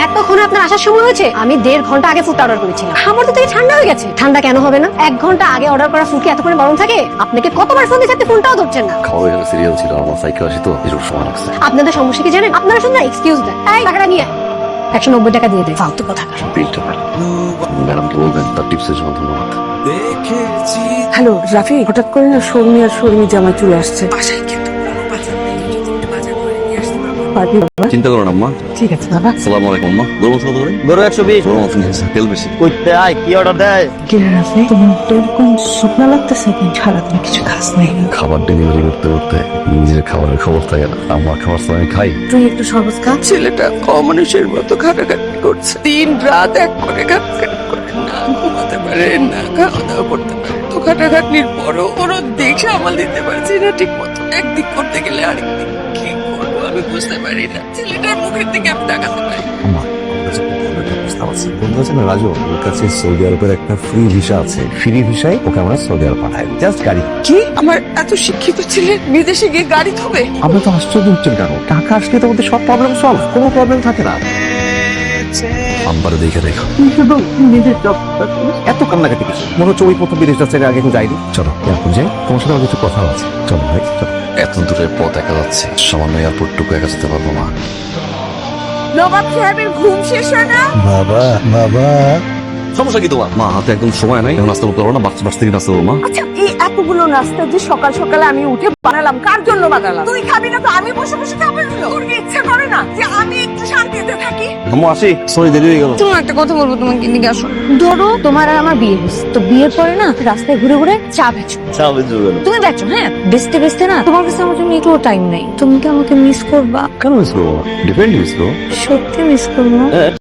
এতক্ষণে আপনার আসার সময় হয়েছে? আমি 1.5 ঘন্টা আগে ফুড অর্ডার করেছিলাম। আমার তো থেকে ঠান্ডা হয়ে গেছে। ঠান্ডা কেন হবে না? 1 ঘন্টা আগে অর্ডার করা ফুড কি এতক্ষণে গরম থাকে? আপনাকে কতবার ফোন দিয়েছি, আপনি ফোনটাও ধরছেন না। খাওয়া এখানে সিরিয়াল ছিল, আমার সাইকেল আসি তো এর সময় লাগছে। আপনাদের সমস্যা কি জানেন? আপনারা শুধু এক্সকিউজ দেন। এই টাকাটা নিয়ে 190 টাকা দিয়ে দে। ফালতু কথা। বিলটা ম্যাডামকে বলবেন, তার টিপসের জন্য ধন্যবাদ। হ্যালো রাফি, হঠাৎ করে না শর্মি আর শর্মি জামাই চলে আসছে বাসায়, কিন্তু কোনো বাজার নেই। যদি বাজার করে নিয়ে আসতে পারবি বাবা? চিন্তা করো না আম্মা। ঠিক আছে বাবা। আসসালামু আলাইকুম আম্মা। গরম মশলা ধরে গরু 120 গরম মশলা নিয়েছে, তেল বেশি। কইতে আয় কি অর্ডার দেয়? কি রে রাফি, তোমার তো এরকম শুকনা লাগতেছে কেন? সারাদিন কিছু খাস নাই? খাবার ডেলিভারি করতে করতে নিজের খাবারের খবর থাকে না। আমার খাবার তো আমি খাই। তুই একটু সহজ খা। ছেলেটা অমানুষের মতো খাটাখাটি করছে, দিন রাত এক করে খাটাখাটি করে, না ঘুমাতে পারে না, খাওয়া দাওয়া করতে পারে। তো খাটাখাটনির পরও কোনো দিক সামাল দিতে পারছি না ঠিক মতো। একদিক করতে গেলে আরেক দিক। কি করবো আমি বুঝতে পারি না। ছেলেটার মুখের দিকে আমি তাকাতে পারি না। আম্মা, আমার কাছে খুব ভালো একটা প্রস্তাব আছে। বন্ধু আছে না রাজু, ওর কাছে সৌদি আরবের একটা ফ্রি ভিসা আছে। ফ্রি ভিসায় ওকে আমরা সৌদি আরব পাঠাই, জাস্ট গাড়ি। কি আমার এত শিক্ষিত ছেলে বিদেশে গিয়ে গাড়ি ধোবে? আমরা তো আশ্চর্য হচ্ছেন কেন? টাকা আসলে তো আমাদের সব প্রবলেম সলভ, কোনো প্রবলেম থাকে না। আম্বার দেখে দেখো শুধু নিজের জব এত কান্নাকাটি কিছু, মনে হচ্ছে ওই প্রথম বিদেশ যাচ্ছে, আগে কেউ যাইনি। চলো এয়ারপোর্ট যাই, তোমার সাথে আমার কিছু কথা আছে। চলো ভাই চলো। এত দূরের পথ একা যাচ্ছে, সামান্য এয়ারপোর্টটুকু একা যেতে পারবো না। নবাব সাহেবের ঘুম শেষ হয় না? বাবা বাবা, সমস্যা কি তোমার? মা হাতে একদম সময় নাই, নাস্তা করতে পারবো না। বাস থেকে নাস্তা করবো মা। আচ্ছা এই এতগুলো নাস্তা যে সকাল সকালে আমি উঠে বানালাম, কার জন্য বানালাম? তুই খাবি না তো আমি বসে বসে খাবো? তোর কি ইচ্ছে করে না যে আমি একটু শান্তিতে থাকি? আম্মু আসি, সরি দেরি হয়ে গেল। তোমার একটা কথা বলবো, তোমাকে এদিকে আসো। ধরো তোমার আর আমার বিয়ে হয়েছে, তো বিয়ের পরে না রাস্তায় ঘুরে ঘুরে চা বেচো। চাবে জোগালো। তুমি দেখছো, হ্যাঁ, বেচতে বেচতে না তোমার কাছে আমার জন্য একটু টাইম নেই। তুমি কি আমাকে মিস করবা? কেন মিস করবো? ডিপেন্ড মিস করবো। সত্যি মিস করবো?